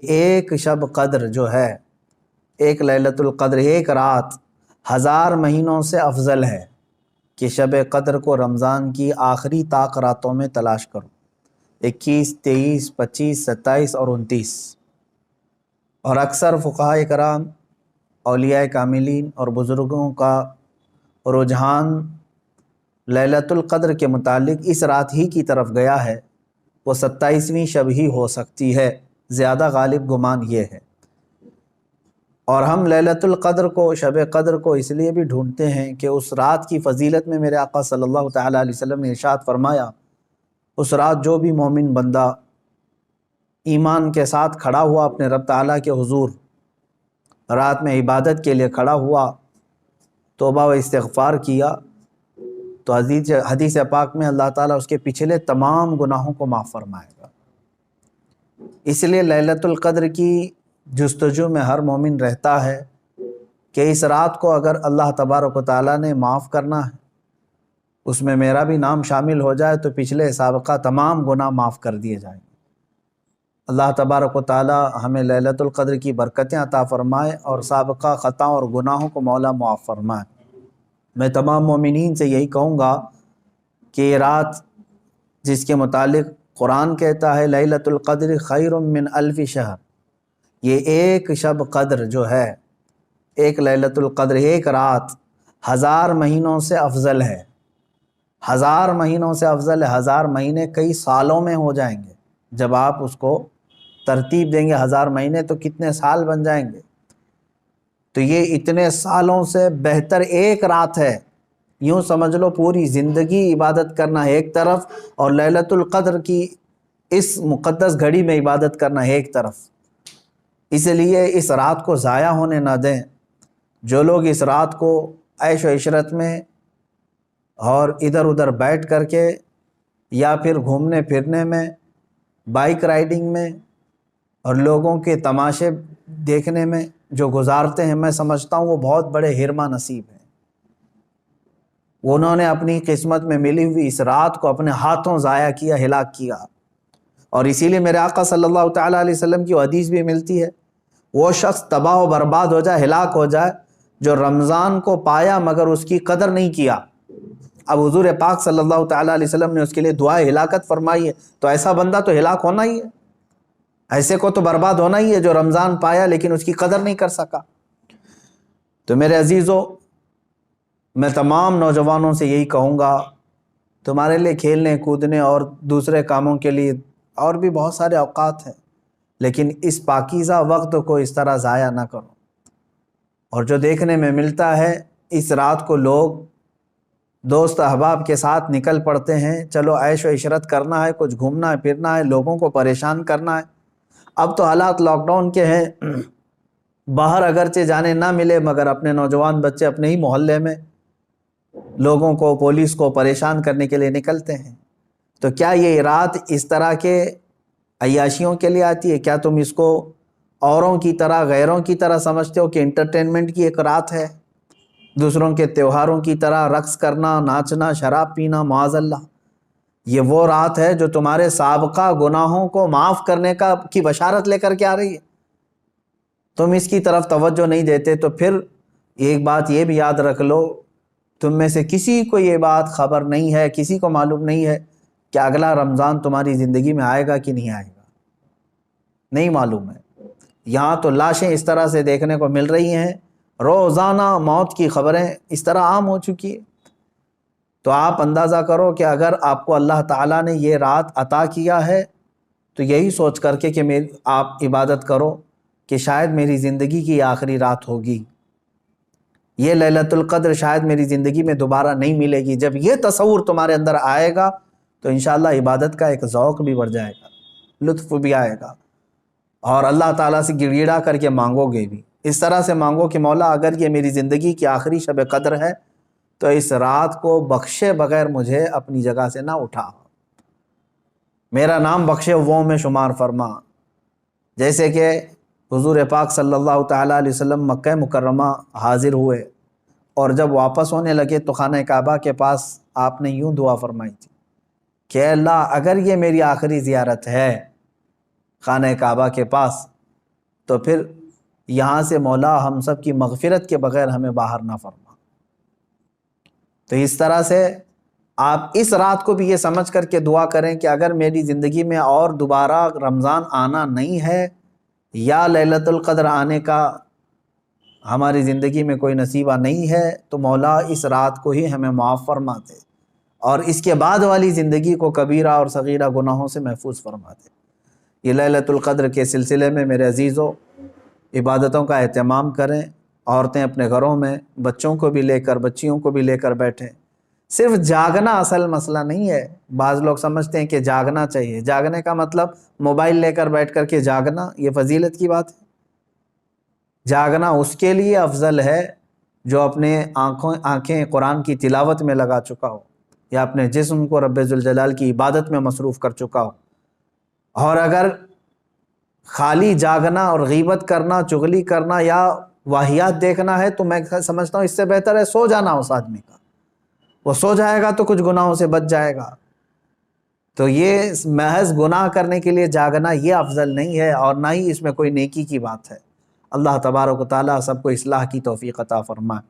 ایک شب قدر جو ہے، ایک لیلۃ القدر، ایک رات 1000 مہینوں سے افضل ہے کہ شب قدر کو رمضان کی آخری طاق راتوں میں تلاش کرو، 21، 23، 25، 27 اور 29۔ اور اکثر فقہائے کرام، اولیاء کاملین اور بزرگوں کا رجحان لیلۃ القدر کے متعلق اس رات ہی کی طرف گیا ہے، وہ 27ویں شب ہی ہو سکتی ہے، زیادہ غالب گمان یہ ہے۔ اور ہم لیلۃ القدر کو، شب قدر کو اس لیے بھی ڈھونڈتے ہیں کہ اس رات کی فضیلت میں میرے آقا صلی اللہ تعالیٰ علیہ وسلم نے ارشاد فرمایا، اس رات جو بھی مومن بندہ ایمان کے ساتھ کھڑا ہوا اپنے رب تعالیٰ کے حضور، رات میں عبادت کے لیے کھڑا ہوا، توبہ و استغفار کیا، تو حدیث پاک میں اللہ تعالیٰ اس کے پچھلے تمام گناہوں کو معاف فرمائے گا۔ اس لیے لیلۃ القدر کی جستجو میں ہر مومن رہتا ہے کہ اس رات کو اگر اللہ تبارک و تعالیٰ نے معاف کرنا ہے، اس میں میرا بھی نام شامل ہو جائے تو پچھلے سابقہ تمام گناہ معاف کر دیے جائیں گے۔ اللہ تبارک و تعالیٰ ہمیں لیلۃ القدر کی برکتیں عطا فرمائے اور سابقہ خطاؤں اور گناہوں کو مولا معاف فرمائے۔ میں تمام مومنین سے یہی کہوں گا کہ یہ رات جس کے متعلق قرآن کہتا ہے لیلۃ القدر خیر من الف شہر، یہ ایک شب قدر جو ہے، ایک لیلۃ القدر، ایک رات 1000 مہینوں سے افضل ہے۔ 1000 مہینوں سے افضل ہے۔ 1000 مہینے کئی سالوں میں ہو جائیں گے جب آپ اس کو ترتیب دیں گے۔ 1000 مہینے تو کتنے سال بن جائیں گے، تو یہ اتنے سالوں سے بہتر ایک رات ہے۔ یوں سمجھ لو پوری زندگی عبادت کرنا ہے ایک طرف، اور لیلۃ القدر کی اس مقدس گھڑی میں عبادت کرنا ہے ایک طرف۔ اس لیے اس رات کو ضائع ہونے نہ دیں۔ جو لوگ اس رات کو عیش و عشرت میں اور ادھر ادھر بیٹھ کر کے یا پھر گھومنے پھرنے میں، بائک رائڈنگ میں اور لوگوں کے تماشے دیکھنے میں جو گزارتے ہیں، میں سمجھتا ہوں وہ بہت بڑے حرمہ نصیب ہیں۔ انہوں نے اپنی قسمت میں ملی ہوئی اس رات کو اپنے ہاتھوں ضائع کیا، ہلاک کیا۔ اور اسی لیے میرے آقا صلی اللہ تعالیٰ علیہ وسلم کی حدیث بھی ملتی ہے، وہ شخص تباہ و برباد ہو جائے، ہلاک ہو جائے جو رمضان کو پایا مگر اس کی قدر نہیں کیا۔ اب حضور پاک صلی اللہ تعالیٰ علیہ وسلم نے اس کے لیے دعائے ہلاکت فرمائی ہے، تو ایسا بندہ تو ہلاک ہونا ہی ہے، ایسے کو تو برباد ہونا ہی ہے جو رمضان پایا لیکن اس کی قدر نہیں کر سکا۔ تو میرے عزیزو، میں تمام نوجوانوں سے یہی کہوں گا، تمہارے لیے کھیلنے کودنے اور دوسرے کاموں کے لیے اور بھی بہت سارے اوقات ہیں، لیکن اس پاکیزہ وقت کو اس طرح ضائع نہ کرو۔ اور جو دیکھنے میں ملتا ہے، اس رات کو لوگ دوست احباب کے ساتھ نکل پڑتے ہیں، چلو عیش و عشرت کرنا ہے، کچھ گھومنا ہے پھرنا ہے، لوگوں کو پریشان کرنا ہے۔ اب تو حالات لاک ڈاؤن کے ہیں، باہر اگرچہ جانے نہ ملے مگر اپنے نوجوان بچے اپنے ہی محلے میں لوگوں کو، پولیس کو پریشان کرنے کے لیے نکلتے ہیں۔ تو کیا یہ رات اس طرح کے عیاشیوں کے لیے آتی ہے؟ کیا تم اس کو اوروں کی طرح، غیروں کی طرح سمجھتے ہو کہ انٹرٹینمنٹ کی ایک رات ہے، دوسروں کے تہواروں کی طرح رقص کرنا، ناچنا، شراب پینا، معاذ اللہ؟ یہ وہ رات ہے جو تمہارے سابقہ گناہوں کو معاف کرنے کی بشارت لے کر کے آ رہی ہے۔ تم اس کی طرف توجہ نہیں دیتے، تو پھر ایک بات یہ بھی یاد رکھ لو، تم میں سے کسی کو یہ بات خبر نہیں ہے، کسی کو معلوم نہیں ہے کہ اگلا رمضان تمہاری زندگی میں آئے گا کہ نہیں آئے گا، نہیں معلوم ہے۔ یہاں تو لاشیں اس طرح سے دیکھنے کو مل رہی ہیں، روزانہ موت کی خبریں اس طرح عام ہو چکی ہے۔ تو آپ اندازہ کرو کہ اگر آپ کو اللہ تعالیٰ نے یہ رات عطا کیا ہے تو یہی سوچ کر کے کہ آپ عبادت کرو کہ شاید میری زندگی کی آخری رات ہوگی، یہ لیلۃ القدر شاید میری زندگی میں دوبارہ نہیں ملے گی۔ جب یہ تصور تمہارے اندر آئے گا تو انشاءاللہ عبادت کا ایک ذوق بھی بڑھ جائے گا، لطف بھی آئے گا، اور اللہ تعالیٰ سے گڑ گڑا کر کے مانگو گے بھی۔ اس طرح سے مانگو کہ مولا اگر یہ میری زندگی کی آخری شب قدر ہے تو اس رات کو بخشے بغیر مجھے اپنی جگہ سے نہ اٹھا، میرا نام بخشے وہ میں شمار فرما۔ جیسے کہ حضور پاک صلی اللہ تعالیٰ علیہ وسلم مکہ مکرمہ حاضر ہوئے اور جب واپس ہونے لگے تو خانہ کعبہ کے پاس آپ نے یوں دعا فرمائی تھی کہ اے اللہ اگر یہ میری آخری زیارت ہے خانہ کعبہ کے پاس تو پھر یہاں سے مولا ہم سب کی مغفرت کے بغیر ہمیں باہر نہ فرما۔ تو اس طرح سے آپ اس رات کو بھی یہ سمجھ کر کے دعا کریں کہ اگر میری زندگی میں اور دوبارہ رمضان آنا نہیں ہے یا لیلۃ القدر آنے کا ہماری زندگی میں کوئی نصیبہ نہیں ہے تو مولا اس رات کو ہی ہمیں معاف فرما دے، اور اس کے بعد والی زندگی کو کبیرہ اور صغیرہ گناہوں سے محفوظ فرما دے۔ یہ لیلۃ القدر کے سلسلے میں میرے عزیزوں عبادتوں کا اہتمام کریں، عورتیں اپنے گھروں میں بچوں کو بھی لے کر بچیوں کو بھی لے کر بیٹھیں۔ صرف جاگنا اصل مسئلہ نہیں ہے، بعض لوگ سمجھتے ہیں کہ جاگنا چاہیے، جاگنے کا مطلب موبائل لے کر بیٹھ کر کے جاگنا، یہ فضیلت کی بات ہے۔ جاگنا اس کے لیے افضل ہے جو اپنے آنکھیں قرآن کی تلاوت میں لگا چکا ہو یا اپنے جسم کو رب ذوالجلال کی عبادت میں مصروف کر چکا ہو۔ اور اگر خالی جاگنا اور غیبت کرنا، چغلی کرنا یا واہیات دیکھنا ہے تو میں سمجھتا ہوں اس سے بہتر ہے سو جانا اس آدمی کا، وہ سو جائے گا تو کچھ گناہوں سے بچ جائے گا۔ تو یہ محض گناہ کرنے کے لیے جاگنا یہ افضل نہیں ہے، اور نہ ہی اس میں کوئی نیکی کی بات ہے۔ اللہ تبارک و تعالیٰ سب کو اصلاح کی توفیق عطا فرمائے۔